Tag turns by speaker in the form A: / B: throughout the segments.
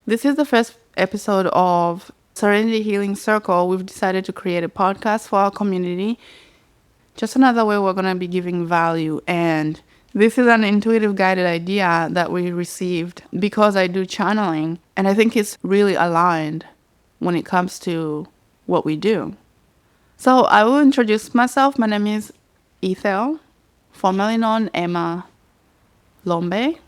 A: This is the first episode of Serenity Healing Circle. We've decided to create a podcast for our community. Just another way we're going to be giving value. And this is an intuitive guided idea that we received because I do channeling. And I think it's really aligned when it comes to what we do. So I will introduce myself. My name is Aethel, formerly known Emma Lombe.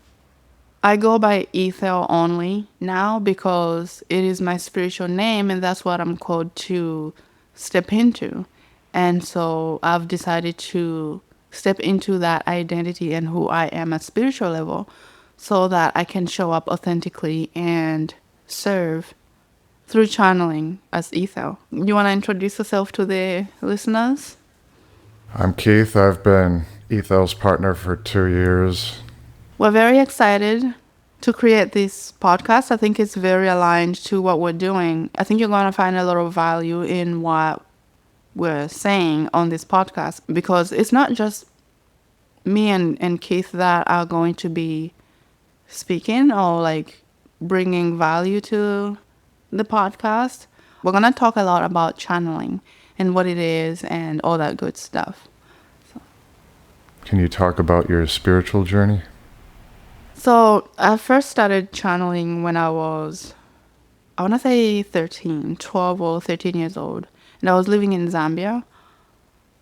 A: I go by Aethel only now because it is my spiritual name and that's what I'm called to step into. And so I've decided to step into that identity and who I am at spiritual level so that I can show up authentically and serve through channeling as Aethel. You want to introduce yourself to the listeners?
B: I'm Keith. I've been Aethel's partner for 2 years.
A: We're very excited to create this podcast. I think it's very aligned to what we're doing. I think you're going to find a lot of value in what we're saying on this podcast because it's not just me and Keith that are going to be speaking or like bringing value to the podcast. We're going to talk a lot about channeling and what it is and all that good stuff.
B: Can you talk about your spiritual journey?
A: So I first started channeling when I was, I want to say 12 or 13 years old. And I was living in Zambia.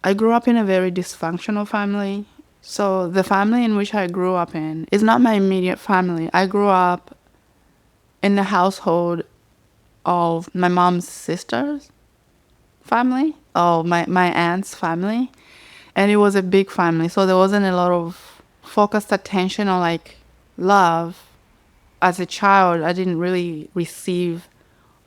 A: I grew up in a very dysfunctional family. So the family in which I grew up in is not my immediate family. I grew up in the household of my mom's sister's family, or my aunt's family. And it was a big family. So there wasn't a lot of focused attention or like love. As a child, I didn't really receive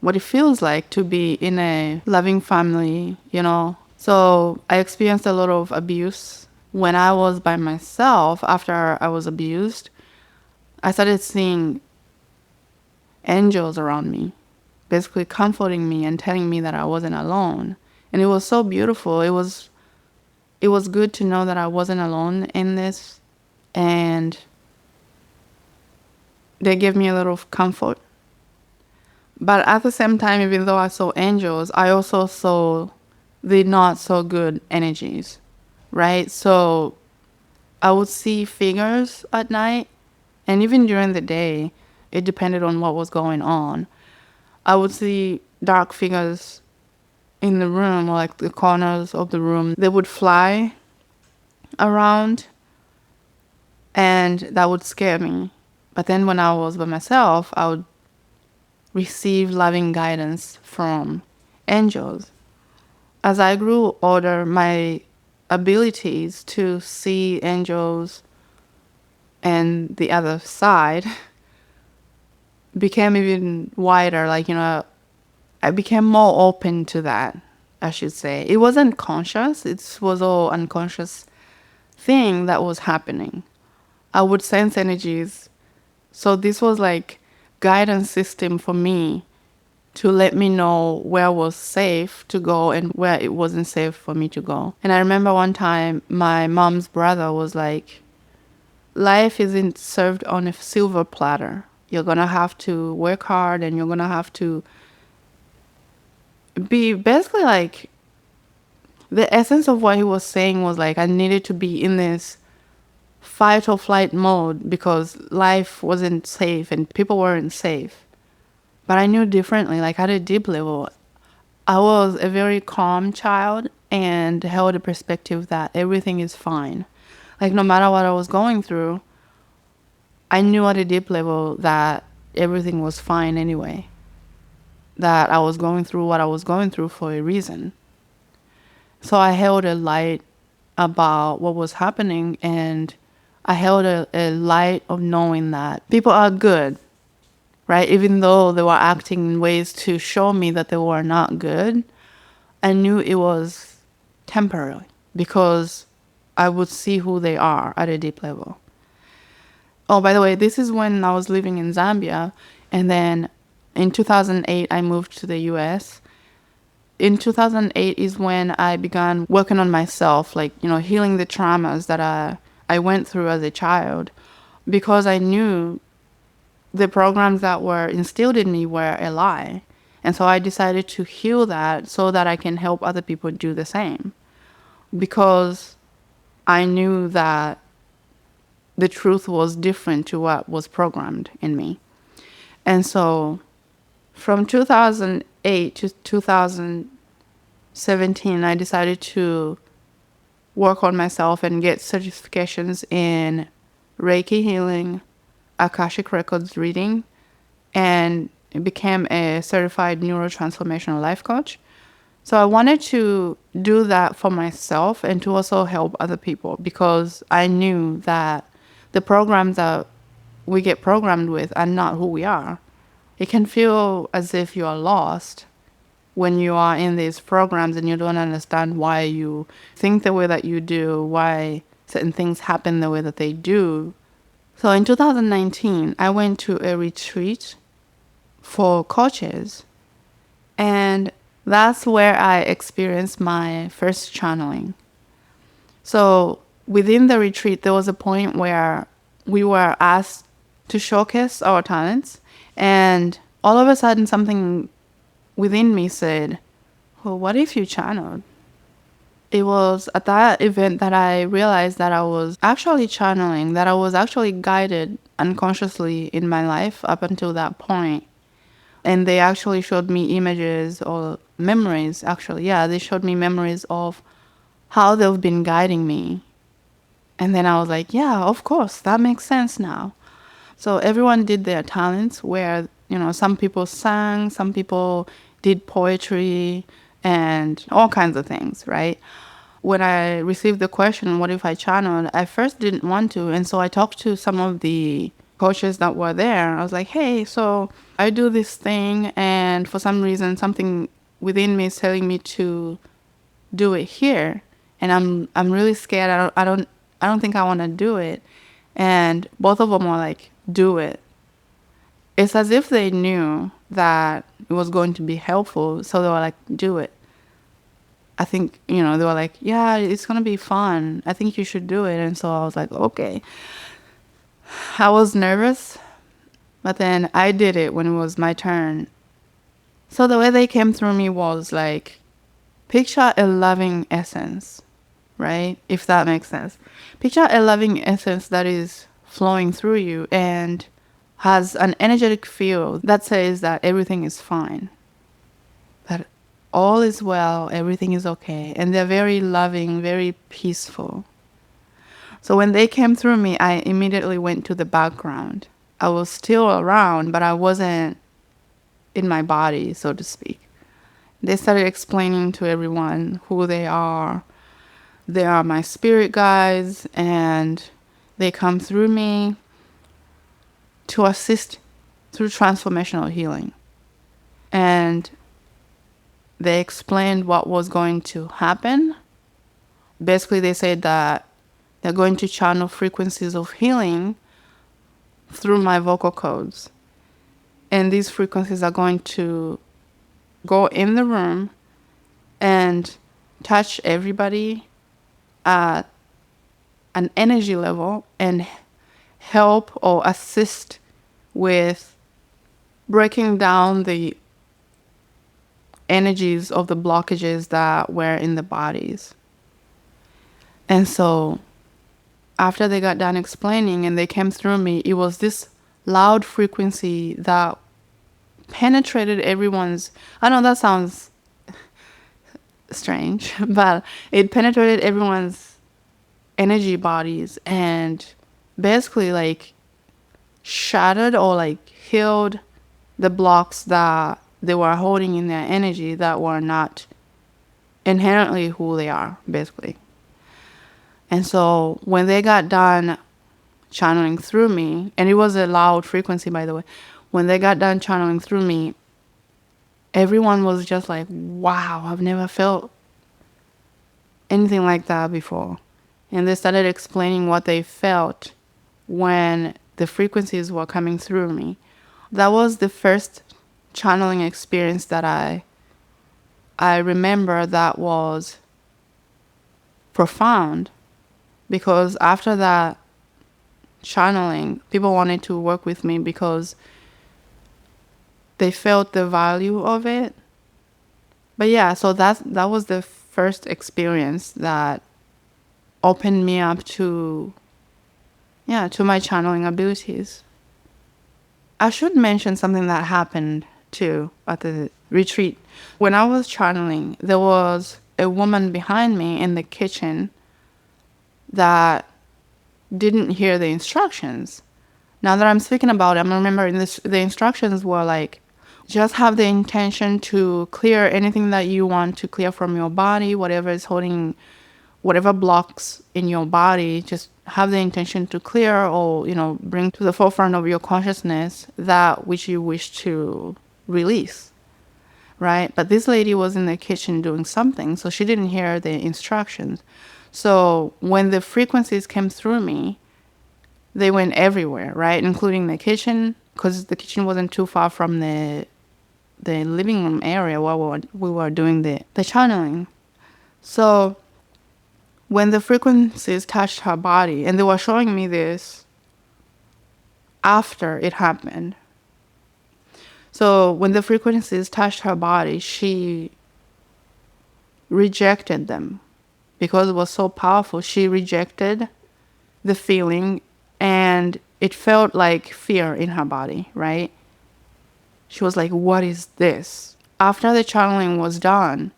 A: what it feels like to be in a loving family, you know. So I experienced a lot of abuse. When I was by myself, after I was abused, I started seeing angels around me, basically comforting me and telling me that I wasn't alone. And it was so beautiful. It was good to know that I wasn't alone in this. And they gave me a little comfort. But at the same time, even though I saw angels, I also saw the not so good energies, right? So I would see figures at night, and even during the day, it depended on what was going on. I would see dark figures in the room, or like the corners of the room. They would fly around, and that would scare me. But then when I was by myself, I would receive loving guidance from angels. As I grew older, my abilities to see angels and the other side became even wider. Like, you know, I became more open to that, I should say. It wasn't conscious. It was all unconscious thing that was happening. I would sense energies. So this was like guidance system for me to let me know where was safe to go and where it wasn't safe for me to go. And I remember one time my mom's brother was like, life isn't served on a silver platter. You're going to have to work hard and you're going to have to be basically like, the essence of what he was saying was like, I needed to be in this fight or flight mode because life wasn't safe and people weren't safe. But I knew differently, like at a deep level. I was a very calm child and held a perspective that everything is fine. Like no matter what I was going through, I knew at a deep level that everything was fine anyway. That I was going through what I was going through for a reason. So I held a light about what was happening, and I held a light of knowing that people are good, right? Even though they were acting in ways to show me that they were not good, I knew it was temporary because I would see who they are at a deep level. Oh, by the way, this is when I was living in Zambia, and then in 2008, I moved to the US. In 2008 is when I began working on myself, like, you know, healing the traumas that I went through as a child, because I knew the programs that were instilled in me were a lie. And so I decided to heal that so that I can help other people do the same. Because I knew that the truth was different to what was programmed in me. And so from 2008 to 2017, I decided to work on myself and get certifications in Reiki healing, Akashic Records reading, and became a certified neurotransformational life coach. So I wanted to do that for myself and to also help other people, because I knew that the programs that we get programmed with are not who we are. It can feel as if you are lost when you are in these programs and you don't understand why you think the way that you do, why certain things happen the way that they do. So in 2019, I went to a retreat for coaches, and that's where I experienced my first channeling. So within the retreat, there was a point where we were asked to showcase our talents, and all of a sudden something within me said, well, what if you channeled? It was at that event that I realized that I was actually channeling, that I was actually guided unconsciously in my life up until that point. And they actually showed me images or memories, actually. Yeah, they showed me memories of how they've been guiding me. And then I was like, yeah, of course, that makes sense now. So everyone did their talents where, some people sang, some people did poetry and all kinds of things, right? When I received the question, what if I channeled, I first didn't want to. And so I talked to some of the coaches that were there. I was like, hey, so I do this thing, and for some reason, something within me is telling me to do it here. And I'm really scared. I don't think I want to do it. And both of them were like, do it. It's as if they knew that it was going to be helpful. So they were like, do it. I think, they were like, yeah, it's going to be fun. I think you should do it. And so I was like, okay. I was nervous, but then I did it when it was my turn. So the way they came through me was like, picture a loving essence, right? If that makes sense. Picture a loving essence that is flowing through you and has an energetic field that says that everything is fine, that all is well, everything is okay. And they're very loving, very peaceful. So when they came through me, I immediately went to the background. I was still around, but I wasn't in my body, so to speak. They started explaining to everyone who they are. They are my spirit guides, and they come through me to assist through transformational healing. And they explained what was going to happen. Basically, they said that they're going to channel frequencies of healing through my vocal cords. And these frequencies are going to go in the room and touch everybody at an energy level and help or assist with breaking down the energies of the blockages that were in the bodies. And so after they got done explaining and they came through me, it was this loud frequency that penetrated everyone's, I know that sounds strange, but it penetrated everyone's energy bodies and basically like shattered or like healed the blocks that they were holding in their energy that were not inherently who they are, basically. And so when they got done channeling through me, and it was a loud frequency, by the way, when they got done channeling through me, everyone was just like, wow, I've never felt anything like that before. And they started explaining what they felt when the frequencies were coming through me. That was the first channeling experience that I remember that was profound, because after that, channeling, people wanted to work with me because they felt the value of it. But yeah, so that was the first experience that opened me up to my channeling abilities. I should mention something that happened too at the retreat. When I was channeling, there was a woman behind me in the kitchen that didn't hear the instructions. Now that I'm speaking about it, I'm remembering the instructions were like, just have the intention to clear anything that you want to clear from your body, whatever is holding, whatever blocks in your body, just have the intention to clear or, bring to the forefront of your consciousness that which you wish to release, right? But this lady was in the kitchen doing something, so she didn't hear the instructions. So when the frequencies came through me, they went everywhere, right? Including the kitchen, because the kitchen wasn't too far from the living room area where we were doing the channeling. So when the frequencies touched her body, and they were showing me this after it happened. So when the frequencies touched her body, she rejected them because it was so powerful. She rejected the feeling, and it felt like fear in her body, right? She was like, what is this? After the channeling was done,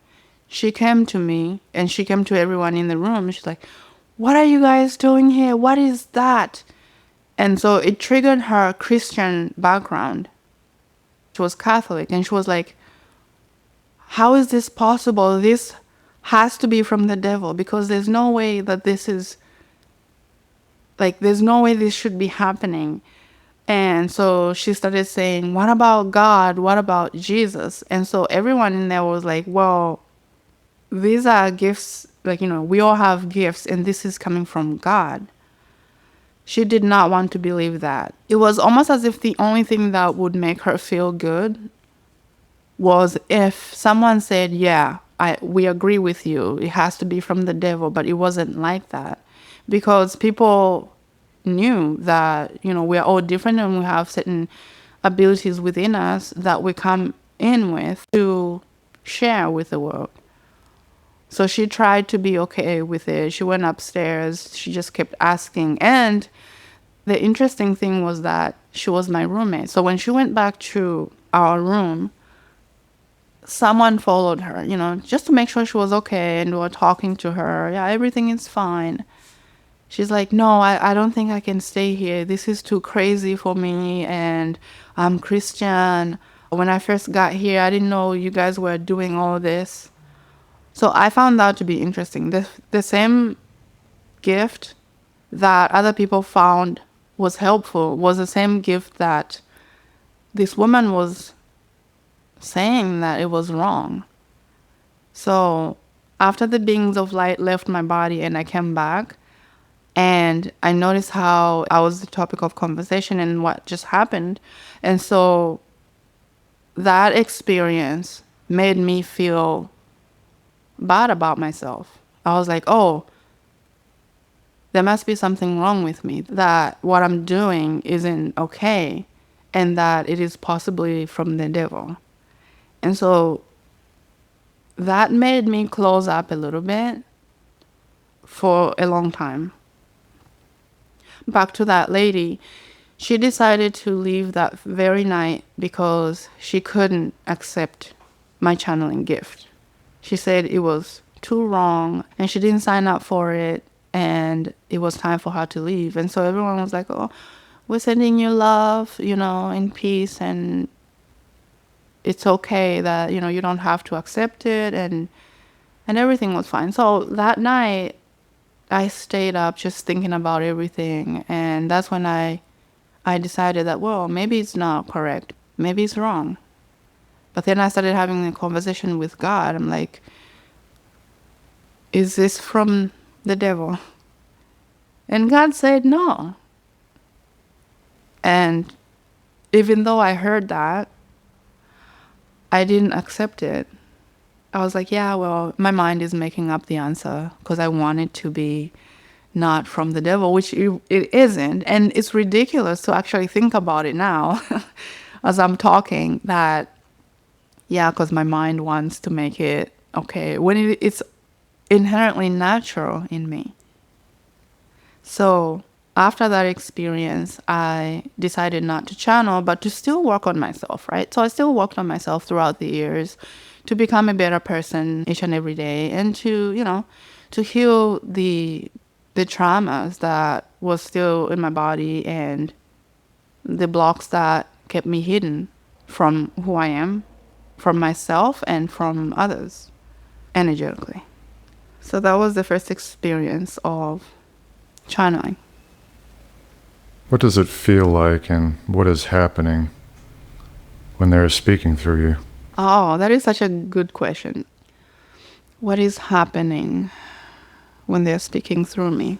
A: she came to me and she came to everyone in the room. She's like, what are you guys doing here? What is that? And so it triggered her Christian background. She was Catholic, and she was like, how is this possible? This has to be from the devil, because there's no way that this is, like, there's no way this should be happening. And so she started saying, what about God? What about Jesus? And so everyone in there was like, well, these are gifts, like, we all have gifts, and this is coming from God. She did not want to believe that. It was almost as if the only thing that would make her feel good was if someone said, yeah, we agree with you, it has to be from the devil. But it wasn't like that, because people knew that, we're all different and we have certain abilities within us that we come in with to share with the world. So she tried to be okay with it. She went upstairs. She just kept asking. And the interesting thing was that she was my roommate. So when she went back to our room, someone followed her, just to make sure she was okay. And we were talking to her. Yeah, everything is fine. She's like, no, I don't think I can stay here. This is too crazy for me. And I'm Christian. When I first got here, I didn't know you guys were doing all this. So I found that to be interesting. The same gift that other people found was helpful was the same gift that this woman was saying that it was wrong. So after the beings of light left my body and I came back, and I noticed how I was the topic of conversation and what just happened. And so that experience made me feel bad about myself. I was like, oh, there must be something wrong with me, that what I'm doing isn't okay, and that it is possibly from the devil. And so that made me close up a little bit for a long time. Back to that lady, she decided to leave that very night because she couldn't accept my channeling gift. She said it was too wrong and she didn't sign up for it, and it was time for her to leave. And so everyone was like, oh, we're sending you love, in peace, and it's okay that, you don't have to accept it, and everything was fine. So that night I stayed up just thinking about everything, and that's when I decided that, well, maybe it's not correct. Maybe it's wrong. But then I started having a conversation with God. I'm like, is this from the devil? And God said no. And even though I heard that, I didn't accept it. I was like, yeah, well, my mind is making up the answer because I want it to be not from the devil, which it isn't. And it's ridiculous to actually think about it now as I'm talking that, yeah, because my mind wants to make it okay when it's inherently natural in me. So after that experience, I decided not to channel, but to still work on myself, right? So I still worked on myself throughout the years to become a better person each and every day, and to heal the traumas that was still in my body and the blocks that kept me hidden from who I am, from myself and from others energetically. So that was the first experience of channeling.
B: What does it feel like and what is happening when they're speaking through you?
A: Oh, that is such a good question. What is happening when they're speaking through me?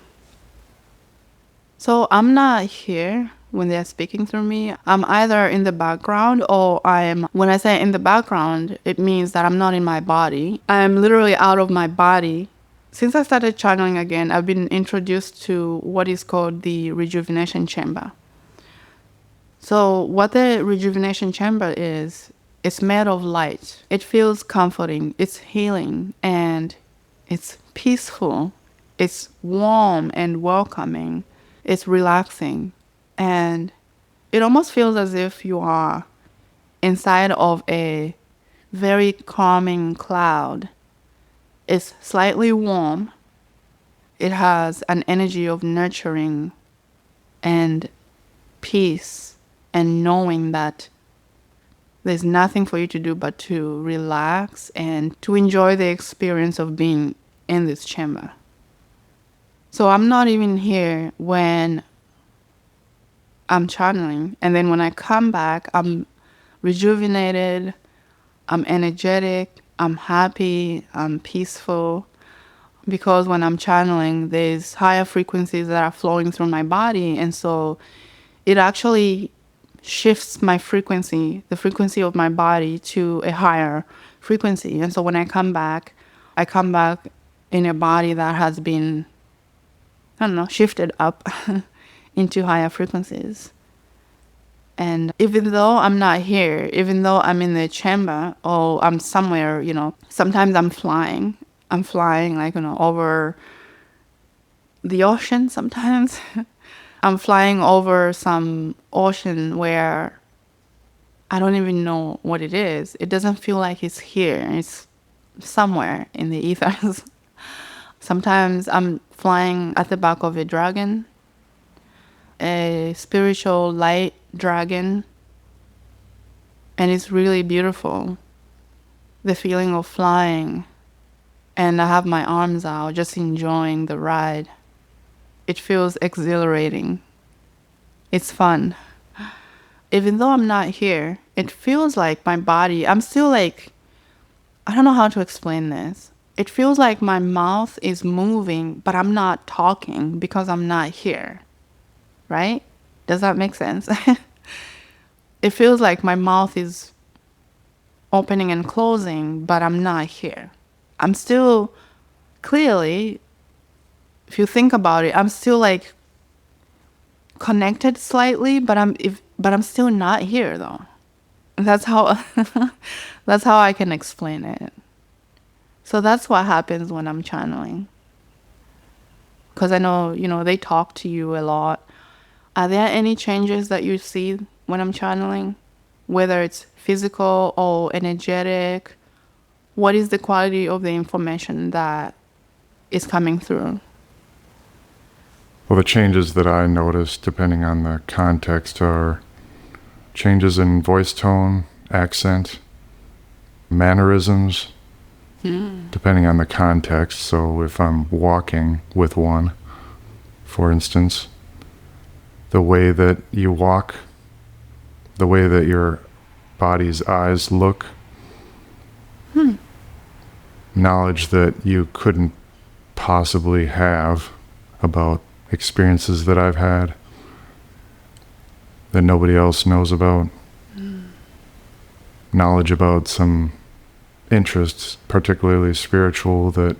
A: So I'm not here when they're speaking through me. I'm either in the background or when I say in the background, it means that I'm not in my body. I'm literally out of my body. Since I started channeling again, I've been introduced to what is called the rejuvenation chamber. So what the rejuvenation chamber is, it's made of light. It feels comforting, it's healing, and it's peaceful. It's warm and welcoming. It's relaxing. And it almost feels as if you are inside of a very calming cloud. It's slightly warm. It has an energy of nurturing and peace and knowing that there's nothing for you to do but to relax and to enjoy the experience of being in this chamber. So I'm not even here when I'm channeling. And then when I come back, I'm rejuvenated, I'm energetic, I'm happy, I'm peaceful. Because when I'm channeling, there's higher frequencies that are flowing through my body. And so it actually shifts my frequency, the frequency of my body, to a higher frequency. And so when I come back in a body that has been, shifted up into higher frequencies. And even though I'm not here, even though I'm in the chamber or I'm somewhere, sometimes I'm flying. I'm flying over the ocean sometimes. I'm flying over some ocean where I don't even know what it is. It doesn't feel like it's here. It's somewhere in the ethers. Sometimes I'm flying at the back of a dragon, a spiritual light dragon, and it's really beautiful. The feeling of flying, and I have my arms out just enjoying the ride. It feels exhilarating. It's fun. Even though I'm not here, it feels like my body, I'm still I don't know how to explain this. It feels like my mouth is moving, but I'm not talking because I'm not here. Right? Does that make sense? It feels like my mouth is opening and closing, but I'm not here. I'm still clearly, if you think about it, I'm still connected slightly, but I'm still not here though. That's how that's how I can explain it. So that's what happens when I'm channeling. Because I know, they talk to you a lot. Are there any changes that you see when I'm channeling? Whether it's physical or energetic? What is the quality of the information that is coming through?
B: Well, the changes that I notice, depending on the context, are changes in voice tone, accent, mannerisms, depending on the context. So if I'm walking with one, for instance, the way that you walk, the way that your body's eyes look, knowledge that you couldn't possibly have about experiences that I've had that nobody else knows about, knowledge about some interests, particularly spiritual, that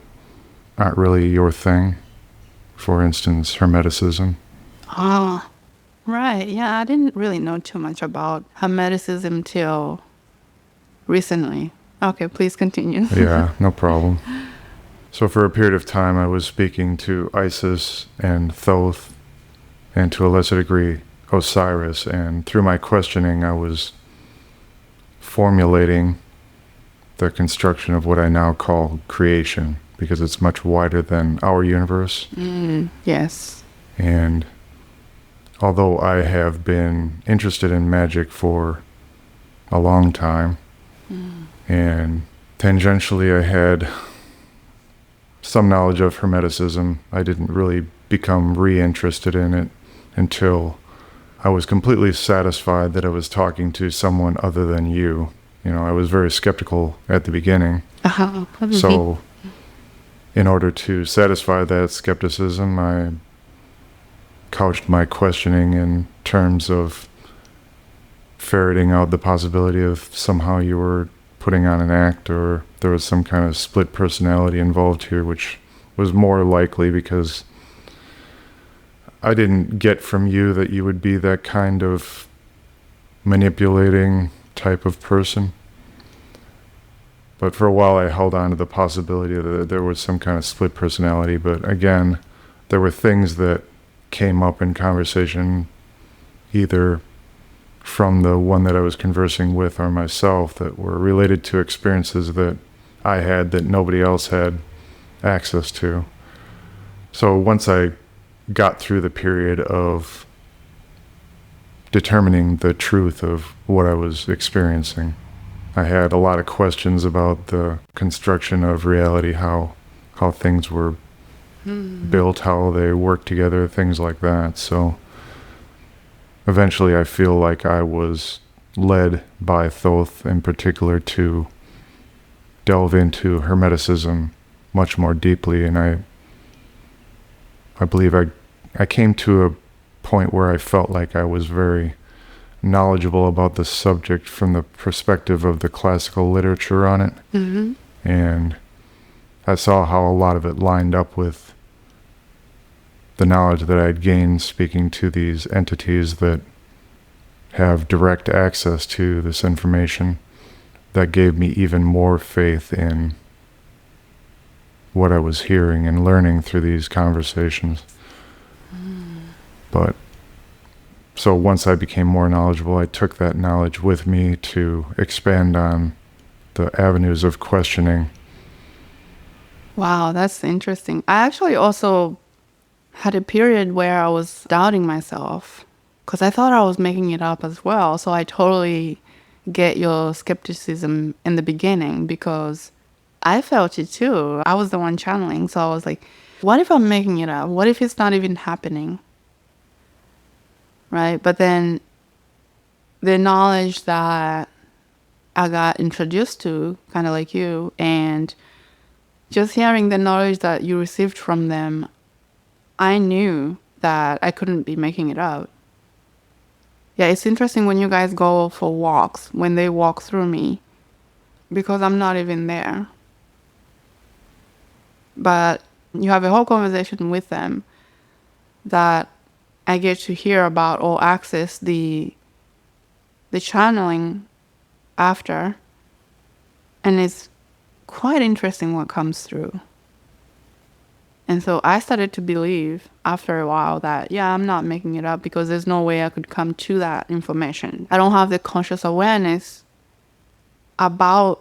B: aren't really your thing, For instance, Hermeticism.
A: Ah, right. Yeah, I didn't really know too much about Hermeticism till recently. Okay, please continue.
B: Yeah, no problem. So for a period of time, I was speaking to Isis and Thoth, and to a lesser degree, Osiris. And through my questioning, I was formulating the construction of what I now call creation, because it's much wider than our universe.
A: Yes.
B: And although I have been interested in magic for a long time, and tangentially I had some knowledge of Hermeticism, I didn't really become re-interested in it until I was completely satisfied that I was talking to someone other than you. You know, I was very skeptical at the beginning. So in order to satisfy that skepticism, I couched my questioning in terms of ferreting out the possibility of somehow you were putting on an act, or there was some kind of split personality involved here, which was more likely because I didn't get from you that you would be that kind of manipulating type of person. But for a while I held on to the possibility that there was some kind of split personality. But again, there were things that came up in conversation, either from the one that I was conversing with or myself, that were related to experiences that I had that nobody else had access to. So once I got through the period of determining the truth of what I was experiencing, I had a lot of questions about the construction of reality, how things were built, how they work together, things like that. So eventually I feel like I was led by Thoth in particular to delve into Hermeticism much more deeply, and I believe I came to a point where I felt like I was very knowledgeable about the subject from the perspective of the classical literature on it. And I saw how a lot of it lined up with the knowledge that I'd gained speaking to these entities that have direct access to this information. That gave me even more faith in what I was hearing and learning through these conversations. But so once I became more knowledgeable, I took that knowledge with me to expand on the avenues of questioning.
A: Wow, that's interesting. I actually also had a period where I was doubting myself because I thought I was making it up as well. So I totally get your skepticism in the beginning because I felt it too. I was the one channeling. So I was like, what if I'm making it up? What if it's not even happening? Right? But then the knowledge that I got introduced to, kind of like you, and just hearing the knowledge that you received from them, I knew that I couldn't be making it up. Yeah, it's interesting when you guys go for walks, when they walk through me, because I'm not even there. But you have a whole conversation with them that I get to hear about or access the channeling after, and it's quite interesting what comes through. And so I started to believe after a while that, yeah, I'm not making it up because there's no way I could come to that information. I don't have the conscious awareness about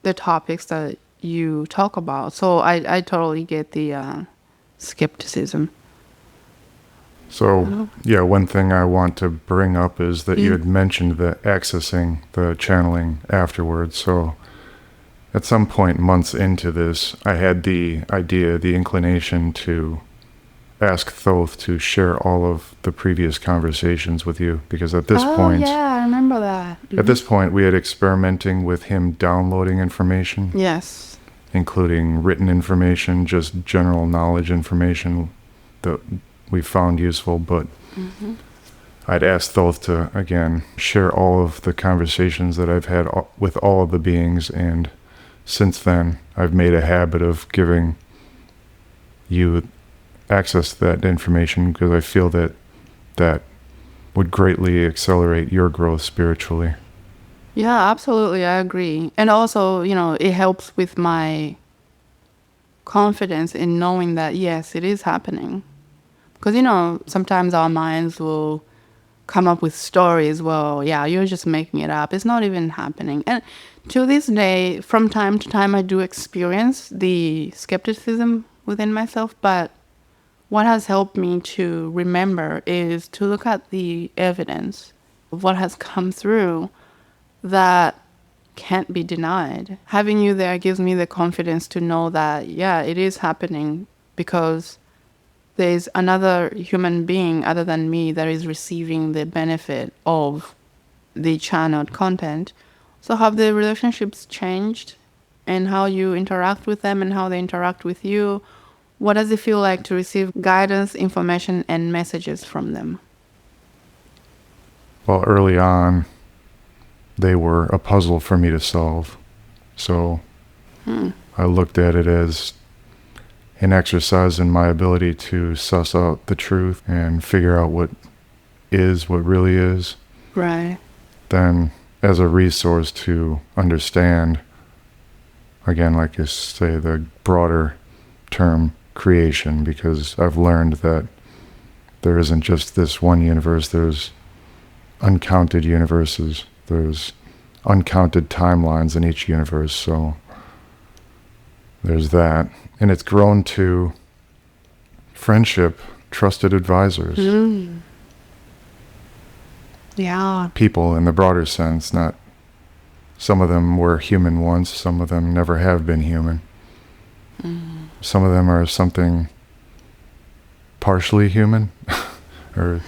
A: the topics that you talk about. So I totally get the skepticism.
B: So, yeah, one thing I want to bring up is that you had mentioned the accessing the channeling afterwards. So at some point months into this, I had the idea, the inclination to ask Thoth to share all of the previous conversations with you, because at this point...
A: yeah, I remember that.
B: At this point, we had experimenting with him downloading information.
A: Yes.
B: Including written information, just general knowledge information that we found useful, but I'd asked Thoth to, again, share all of the conversations that I've had with all of the beings, and since then, I've made a habit of giving you access that information, because I feel that would greatly accelerate your growth spiritually.
A: Yeah, absolutely. I agree. And also, it helps with my confidence in knowing that, yes, it is happening. Because, sometimes our minds will come up with stories. Well, yeah, you're just making it up. It's not even happening. And to this day, from time to time, I do experience the skepticism within myself. But what has helped me to remember is to look at the evidence of what has come through that can't be denied. Having you there gives me the confidence to know that, yeah, it is happening, because there's another human being other than me that is receiving the benefit of the channeled content. So have the relationships changed, and how you interact with them and how they interact with you? What does it feel like to receive guidance, information, and messages from them?
B: Well, early on, they were a puzzle for me to solve. So I looked at it as an exercise in my ability to suss out the truth and figure out what really is.
A: Right.
B: Then as a resource to understand, again, like you say, the broader term creation, because I've learned that there isn't just this one universe, there's uncounted universes, there's uncounted timelines in each universe, so there's that. And it's grown to friendship, trusted advisors.
A: Yeah.
B: People in the broader sense, not some of them were human once, some of them never have been human. Some of them are something partially human, or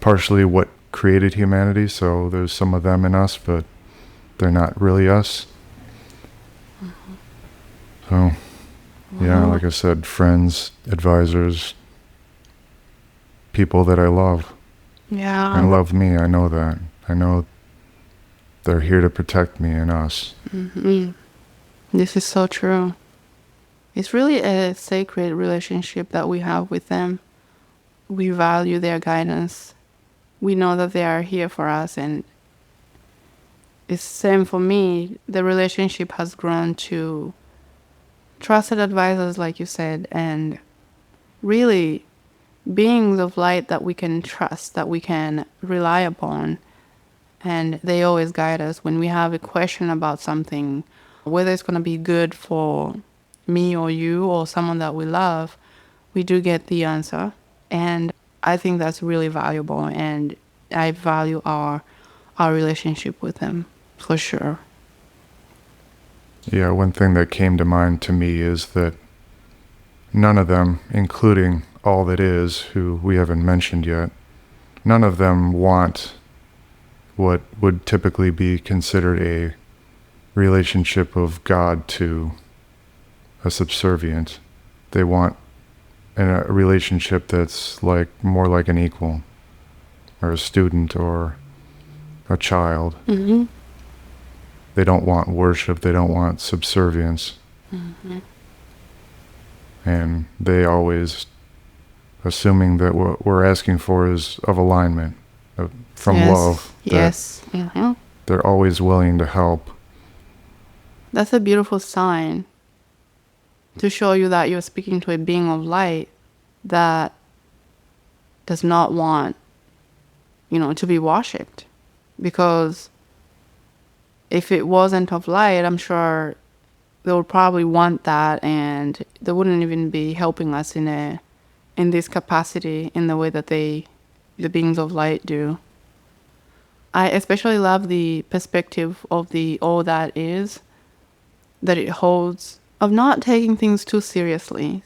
B: partially what created humanity, so there's some of them in us, but they're not really us. So, yeah, like I said, friends, advisors, people that I love.
A: Yeah.
B: And love me, I know that. I know they're here to protect me and us.
A: This is so true. It's really a sacred relationship that we have with them. We value their guidance. We know that they are here for us, and it's same for me. The relationship has grown to trusted advisors, like you said, and really beings of light that we can trust, that we can rely upon. And they always guide us when we have a question about something, whether it's going to be good for me or you or someone that we love. We do get the answer. And I think that's really valuable, and I value our relationship with them, for sure.
B: Yeah, one thing that came to mind to me is that none of them, including all that is, who we haven't mentioned yet, none of them want what would typically be considered a relationship of God to a subservient. They want a relationship that's more like an equal, or a student, or a child. They don't want worship, they don't want subservience. And they always, assuming that what we're asking for is of alignment, from love.
A: Yes.
B: They're always willing to help.
A: That's a beautiful sign to show you that you're speaking to a being of light that does not want, to be worshipped. Because if it wasn't of light, I'm sure they would probably want that, and they wouldn't even be helping us in this capacity, in the way that the beings of light do. I especially love the perspective of the all that is, that it holds, of not taking things too seriously.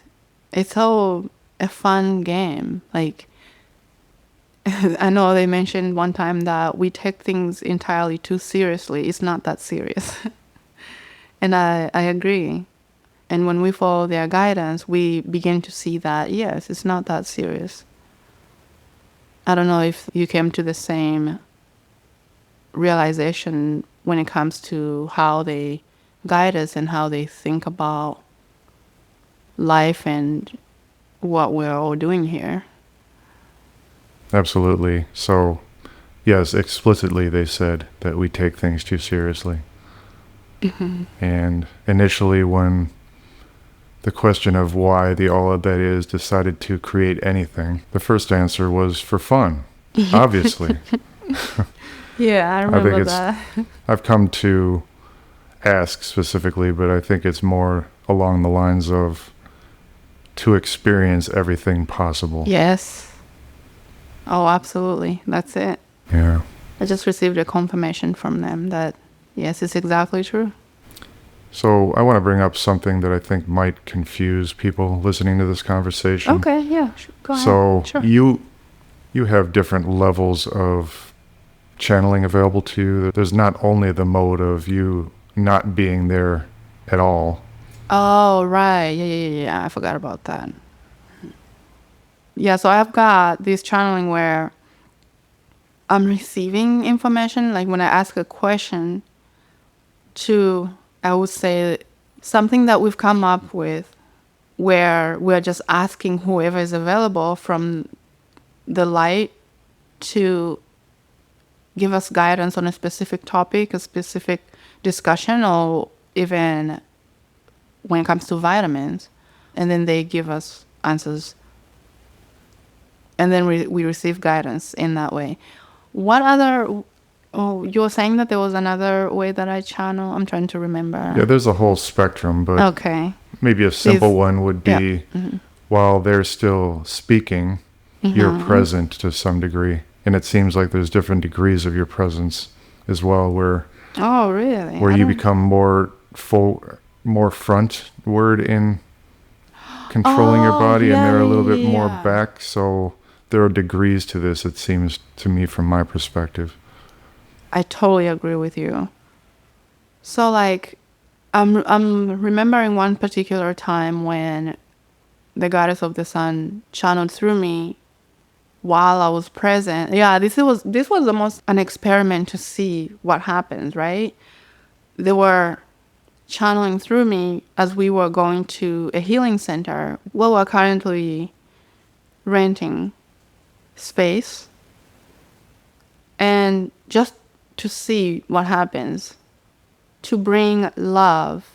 A: It's so a fun game. Like, I know they mentioned one time that we take things entirely too seriously. It's not that serious. And I agree. And when we follow their guidance, we begin to see that, yes, it's not that serious. I don't know if you came to the same realization when it comes to how they guide us and how they think about life and what we're all doing here.
B: Absolutely. So, yes, explicitly they said that we take things too seriously. And initially, when the question of why the all of that is decided to create anything, the first answer was for fun, obviously.
A: Yeah, I remember that.
B: I've come to ask specifically, but I think it's more along the lines of to experience everything possible.
A: Yes. Oh, absolutely. That's it.
B: Yeah.
A: I just received a confirmation from them that, yes, it's exactly true.
B: So I want to bring up something that I think might confuse people listening to this conversation.
A: Okay, yeah. Go ahead.
B: So
A: Sure.
B: you have different levels of channeling available to you. There's not only the mode of you not being there at all.
A: Oh, right. Yeah. I forgot about that. Yeah, so I've got this channeling where I'm receiving information. Like when I ask a question to, I would say, something that we've come up with where we're just asking whoever is available from the light to give us guidance on a specific topic, a specific discussion, or even when it comes to vitamins. And then they give us answers. And then we receive guidance in that way. What other... Oh, you were saying that there was another way that I channel? I'm trying to remember.
B: Yeah, there's a whole spectrum, but
A: Okay.
B: maybe a simple one would be while they're still speaking, you're present to some degree. And it seems like there's different degrees of your presence as well, where
A: Oh, really?
B: you become more frontward in controlling your body, and they're a little bit more back. So there are degrees to this, it seems to me, from my perspective.
A: I totally agree with you. So like, I'm remembering one particular time when the goddess of the sun channeled through me while I was present. Yeah, this was almost an experiment to see what happens, right? They were channeling through me as we were going to a healing center. Well, we're currently renting space, and just to see what happens, to bring love,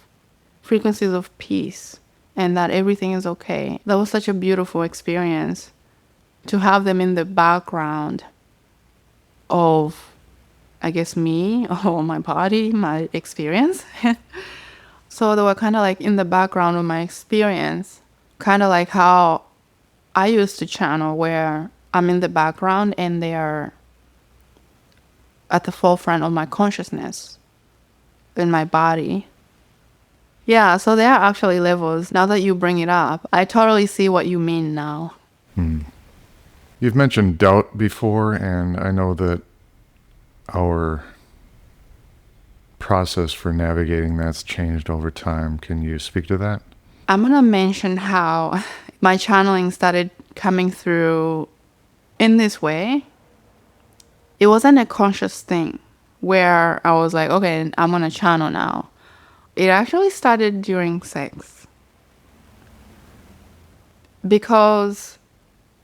A: frequencies of peace, and that everything is okay. That was such a beautiful experience to have them in the background of, I guess, me or my body, my experience. So they were kind of like in the background of my experience, kind of like how I used to channel, where I'm in the background and they are at the forefront of my consciousness in my body. Yeah, so there are actually levels. Now that you bring it up, I totally see what you mean now.
B: You've mentioned doubt before, and I know that our process for navigating that's changed over time. Can you speak to that?
A: I'm going to mention how my channeling started coming through in this way. It wasn't a conscious thing where I was like, okay, I'm going to channel now. It actually started during sex. Because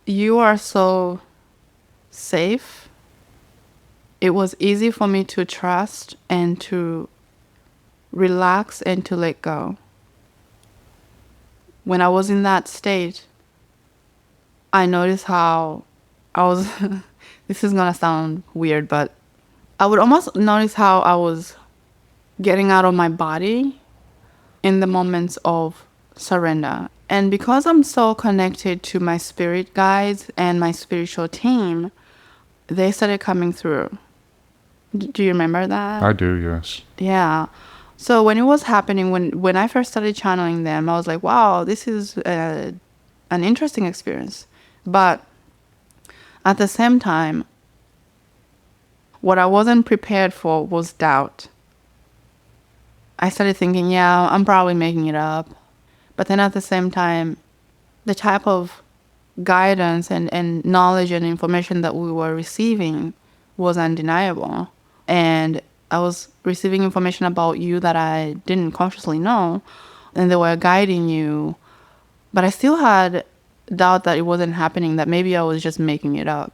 A: you are so safe, it was easy for me to trust and to relax and to let go. When I was in that state, I noticed how I was, this is going to sound weird, but I would almost notice how I was getting out of my body in the moments of surrender. And because I'm so connected to my spirit guides and my spiritual team, they started coming through. Do you remember that?
B: I do, yes.
A: Yeah. So when it was happening, when I first started channeling them, I was like, wow, this is an interesting experience. But at the same time, what I wasn't prepared for was doubt. I started thinking, yeah, I'm probably making it up. But then at the same time, the type of guidance and knowledge and information that we were receiving was undeniable. And I was receiving information about you that I didn't consciously know, and they were guiding you. But I still had doubt that it wasn't happening, that maybe I was just making it up.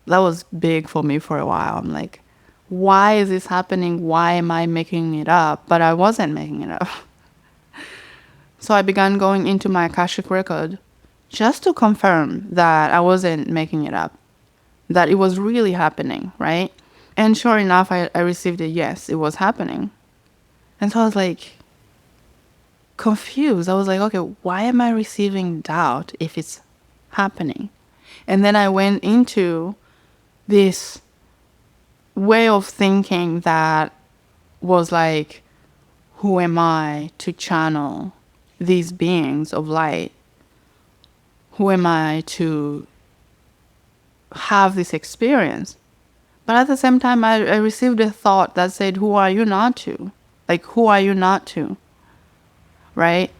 A: That was big for me for a while. I'm like, why is this happening? Why am I making it up? But I wasn't making it up. So I began going into my Akashic record just to confirm that I wasn't making it up, that it was really happening, right? And sure enough, I received a yes, it was happening. And so I was like confused. I was like, okay, why am I receiving doubt if it's happening? And then I went into this way of thinking that was like, who am I to channel these beings of light? Who am I to have this experience? But at the same time, I received a thought that said, who are you not to? Like, who are you not to? Right?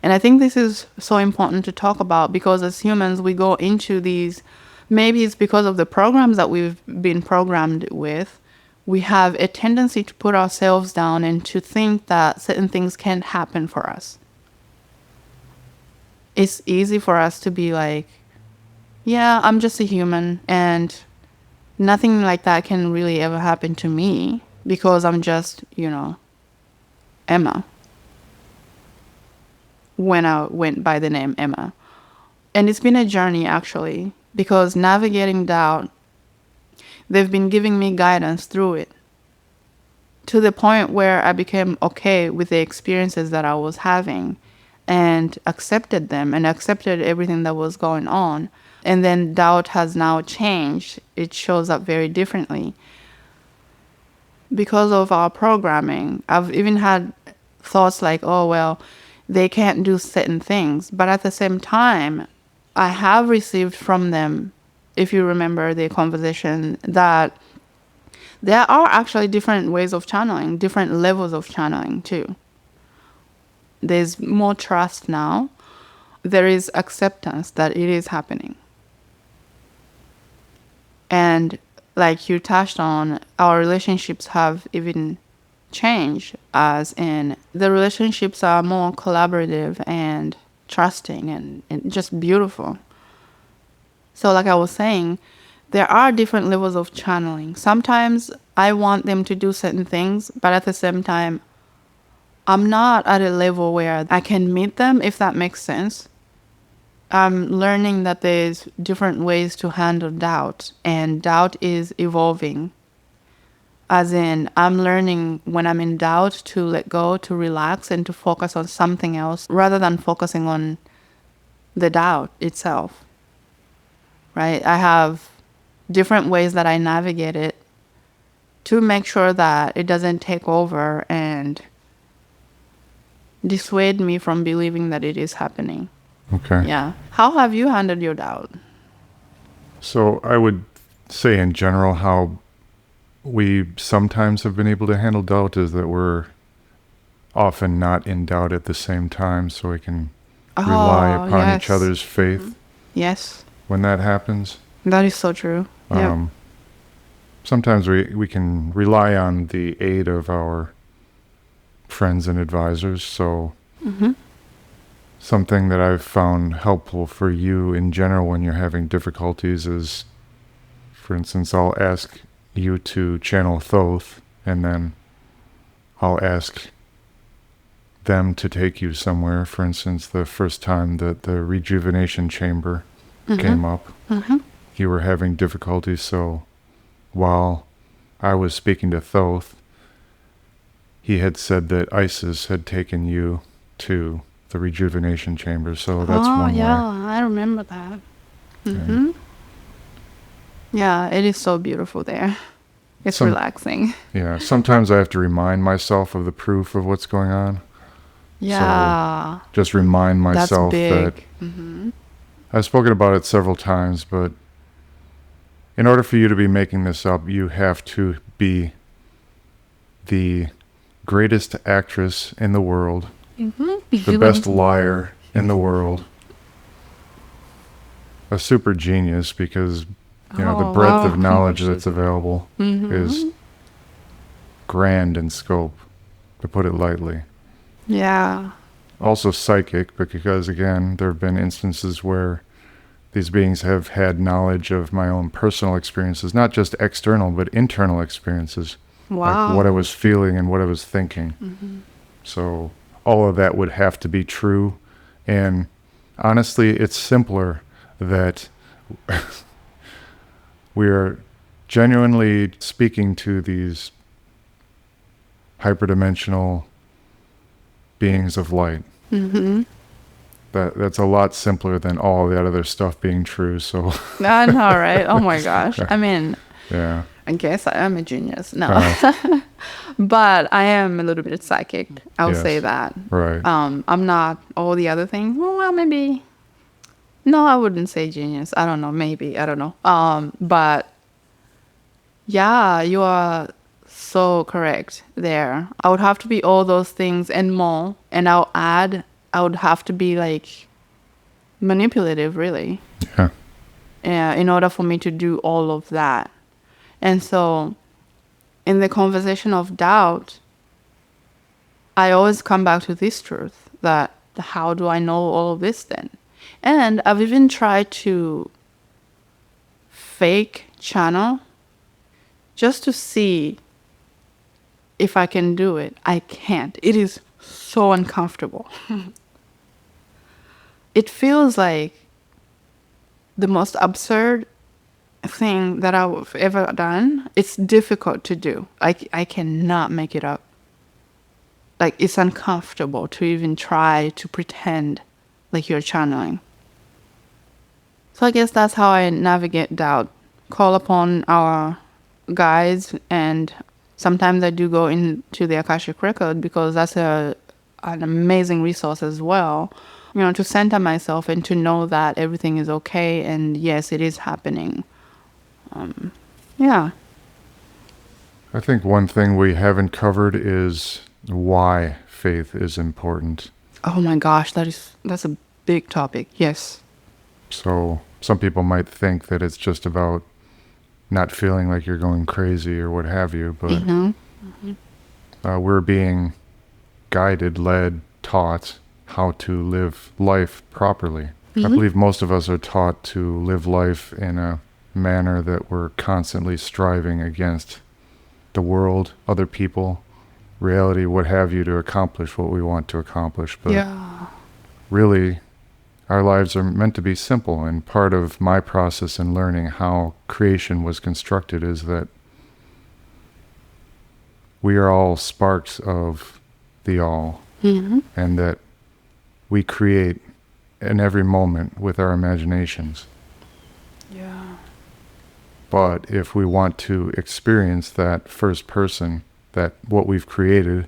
A: And I think this is so important to talk about, because as humans, we go into these, maybe it's because of the programs that we've been programmed with, we have a tendency to put ourselves down and to think that certain things can't happen for us. It's easy for us to be like, yeah, I'm just a human and nothing like that can really ever happen to me because I'm just, Emma. When I went by the name Emma. And it's been a journey, actually, because navigating doubt, they've been giving me guidance through it, to the point where I became okay with the experiences that I was having and accepted them and accepted everything that was going on. And then doubt has now changed. It shows up very differently. Because of our programming, I've even had thoughts like, oh, well, they can't do certain things. But at the same time, I have received from them, if you remember the conversation, that there are actually different ways of channeling, different levels of channeling too. There's more trust now. There is acceptance that it is happening. And like you touched on, our relationships have even changed, as in the relationships are more collaborative and trusting and just beautiful. So like I was saying, there are different levels of channeling. Sometimes I want them to do certain things, but at the same time, I'm not at a level where I can meet them, if that makes sense. I'm learning that there's different ways to handle doubt, and doubt is evolving. As in, I'm learning when I'm in doubt to let go, to relax, and to focus on something else rather than focusing on the doubt itself. Right? I have different ways that I navigate it to make sure that it doesn't take over and dissuade me from believing that it is happening.
B: Okay.
A: Yeah. How have you handled your doubt?
B: So I would say in general how we sometimes have been able to handle doubt is that we're often not in doubt at the same time, so we can rely upon each other's faith.
A: Yes.
B: When that happens.
A: That is so true. Yep.
B: Sometimes we can rely on the aid of our friends and advisors. So something that I've found helpful for you in general when you're having difficulties is, for instance, I'll ask you to channel Thoth, and then I'll ask them to take you somewhere. For instance, the first time that the rejuvenation chamber came up, you were having difficulties, so while I was speaking to Thoth, he had said that Isis had taken you to the rejuvenation chamber, so that's one way.
A: I remember that. Yeah, it is so beautiful there. It's relaxing.
B: Yeah, sometimes I have to remind myself of the proof of what's going on.
A: Yeah.
B: So just remind myself
A: that's big.
B: that I've spoken about it several times, but in order for you to be making this up, you have to be the greatest actress in the world, the best liar in the world, a super genius, because the breadth of knowledge that's available is grand in scope, to put it lightly.
A: Yeah.
B: Also psychic, because again, there have been instances where these beings have had knowledge of my own personal experiences, not just external, but internal experiences.
A: Wow.
B: Like what I was feeling and what I was thinking. So all of that would have to be true. And honestly, it's simpler that we are genuinely speaking to these hyperdimensional beings of light. That's a lot simpler than all that other stuff being true. So
A: I know, right? Oh my gosh. I mean,
B: yeah.
A: I guess I am a genius. No. But I am a little bit psychic. I'll
B: Yes.
A: say that.
B: Right.
A: I'm not all the other things. Well, maybe. No, I wouldn't say genius. I don't know. Maybe. I don't know. But yeah, you are so correct there. I would have to be all those things and more. And I'll add, I would have to be like manipulative, really.
B: Yeah.
A: In order for me to do all of that. And so in the conversation of doubt, I always come back to this truth that how do I know all of this then? And I've even tried to fake channel just to see if I can do it. I can't. It is so uncomfortable. It feels like the most absurd thing that I've ever done. It's difficult to do. I cannot make it up. Like, it's uncomfortable to even try to pretend like you're channeling. So I guess that's how I navigate doubt. Call upon our guides, and sometimes I do go into the Akashic Record because that's an amazing resource as well. You know, to center myself and to know that everything is okay and yes, it is happening. Yeah.
B: I think one thing we haven't covered is why faith is important.
A: Oh my gosh, that's a big topic. Yes.
B: So some people might think that it's just about not feeling like you're going crazy or what have you, but we're being guided, led, taught how to live life properly. I believe most of us are taught to live life in a manner that we're constantly striving against the world, other people, reality, what have you, to accomplish what we want to accomplish. But
A: Yeah.
B: really, our lives are meant to be simple, and part of my process in learning how creation was constructed is that we are all sparks of the all, and that we create in every moment with our imaginations.
A: Yeah.
B: But if we want to experience that first person, that what we've created,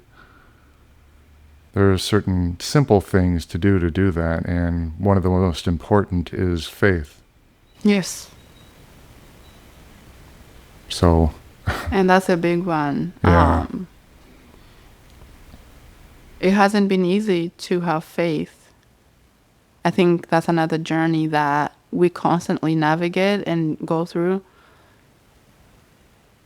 B: there are certain simple things to do that, and one of the most important is faith.
A: Yes.
B: So,
A: And that's a big one.
B: Yeah.
A: It hasn't been easy to have faith. I think that's another journey that we constantly navigate and go through.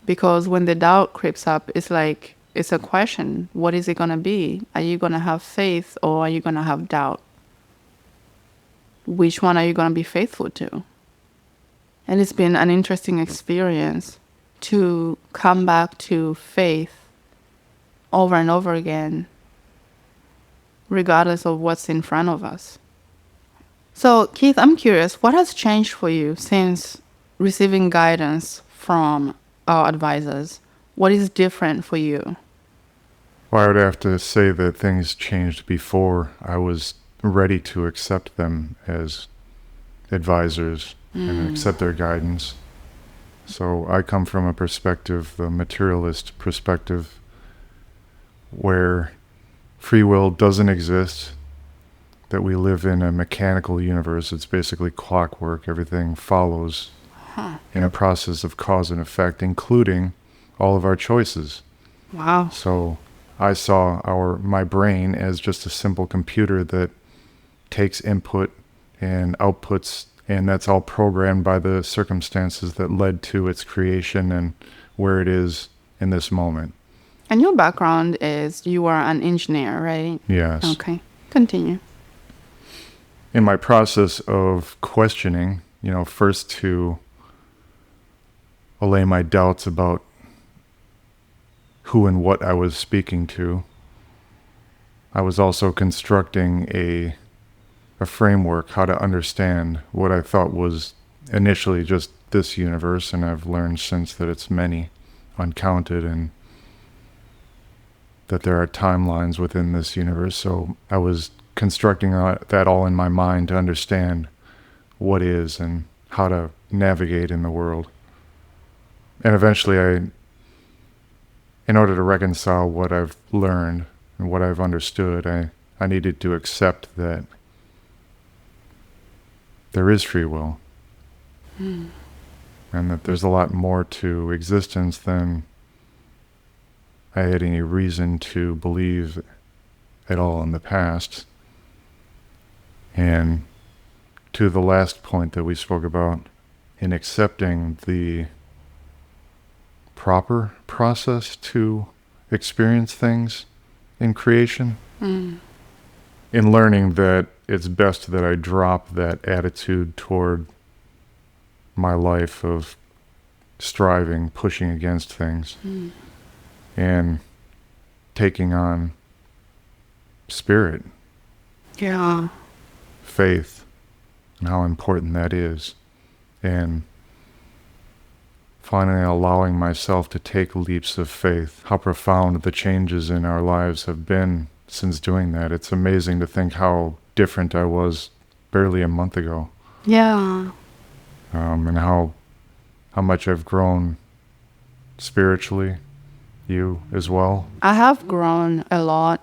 A: Because when the doubt creeps up, it's like, it's a question. What is it going to be? Are you going to have faith or are you going to have doubt? Which one are you going to be faithful to? And it's been an interesting experience to come back to faith over and over again, regardless of what's in front of us. So, Keith, I'm curious, what has changed for you since receiving guidance from our advisors? What is different for you?
B: Well, I would have to say that things changed before I was ready to accept them as advisors and accept their guidance. So I come from a perspective, the materialist perspective, where free will doesn't exist, that we live in a mechanical universe. It's basically clockwork. Everything follows in a process of cause and effect, including all of our choices.
A: Wow.
B: So I saw my brain as just a simple computer that takes input and outputs, and that's all programmed by the circumstances that led to its creation and where it is in this moment.
A: And your background is you are an engineer, right?
B: Yes.
A: Okay. Continue.
B: In my process of questioning, first to allay my doubts about who and what I was speaking to, I was also constructing a framework, how to understand what I thought was initially just this universe, and I've learned since that it's many, uncounted, and that there are timelines within this universe. So I was constructing that all in my mind to understand what is and how to navigate in the world. And eventually in order to reconcile what I've learned and what I've understood, I needed to accept that there is free will. And that there's a lot more to existence than I had any reason to believe at all in the past. And to the last point that we spoke about, in accepting the proper process to experience things in creation, in learning that it's best that I drop that attitude toward my life of striving, pushing against things, and taking on spirit,
A: Yeah.
B: faith, and how important that is, and finally allowing myself to take leaps of faith. How profound the changes in our lives have been since doing that. It's amazing to think how different I was barely a month ago.
A: Yeah.
B: And how much I've grown spiritually. You as well.
A: I have grown a lot.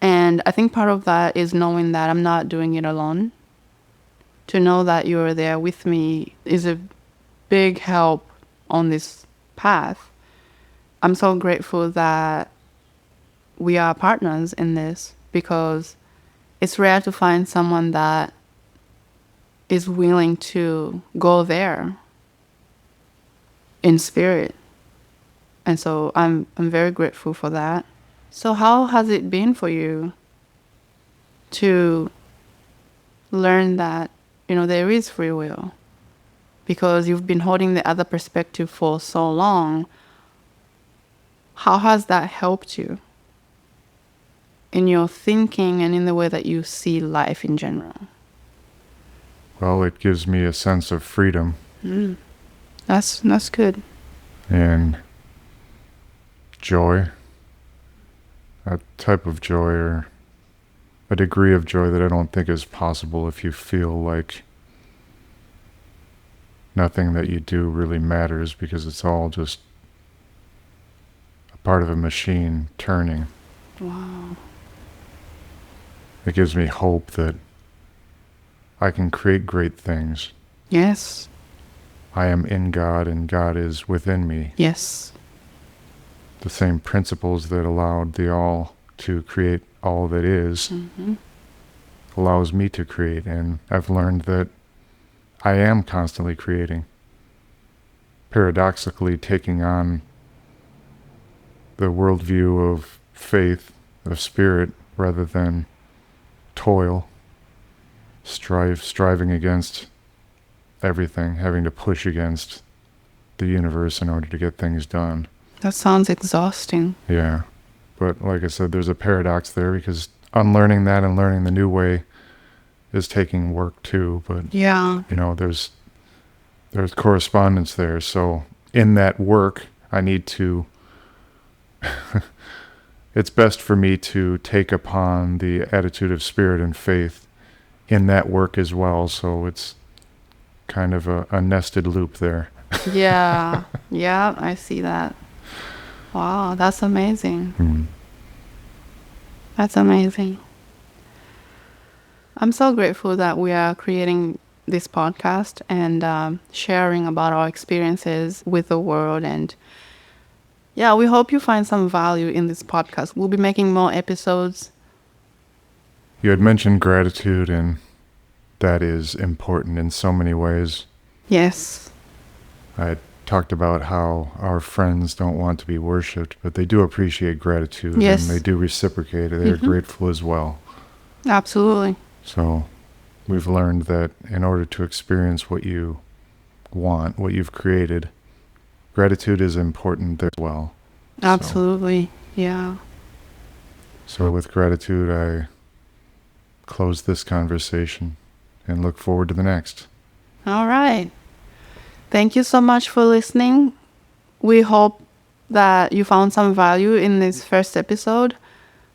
A: And I think part of that is knowing that I'm not doing it alone. To know that you're there with me is a big help on this path. I'm so grateful that we are partners in this, because it's rare to find someone that is willing to go there in spirit. And so I'm very grateful for that. So how has it been for you to learn that, there is free will? Because you've been holding the other perspective for so long. How has that helped you in your thinking and in the way that you see life in general?
B: Well, it gives me a sense of freedom.
A: That's good.
B: And joy. A type of joy, or a degree of joy that I don't think is possible if you feel like nothing that you do really matters, because it's all just a part of a machine turning.
A: Wow.
B: It gives me hope that I can create great things.
A: Yes.
B: I am in God and God is within me.
A: Yes.
B: The same principles that allowed the all to create all that is allows me to create. And I've learned that I am constantly creating. Paradoxically, taking on the worldview of faith, of spirit, rather than toil, striving against everything, having to push against the universe in order to get things done.
A: That sounds exhausting.
B: Yeah. But like I said, there's a paradox there, because unlearning that and learning the new way is taking work too. But,
A: Yeah.
B: there's correspondence there. So in that work, I need to, it's best for me to take upon the attitude of spirit and faith in that work as well. So it's kind of a nested loop there.
A: Yeah. Yeah, I see that. Wow, that's amazing. That's amazing. I'm so grateful that we are creating this podcast and sharing about our experiences with the world. And yeah, we hope you find some value in this podcast. We'll be making more episodes.
B: You had mentioned gratitude, and that is important in so many ways.
A: Yes.
B: I talked about how our friends don't want to be worshipped, but they do appreciate gratitude.
A: Yes.
B: And they do reciprocate. They're grateful as well.
A: Absolutely.
B: So we've learned that in order to experience what you want, what you've created, gratitude is important as well.
A: Absolutely. Yeah.
B: So with gratitude, I close this conversation and look forward to the next.
A: All right. Thank you so much for listening. We hope that you found some value in this first episode.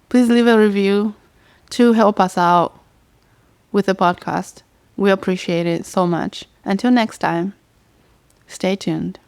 A: Please leave a review to help us out with the podcast. We appreciate it so much. Until next time, stay tuned.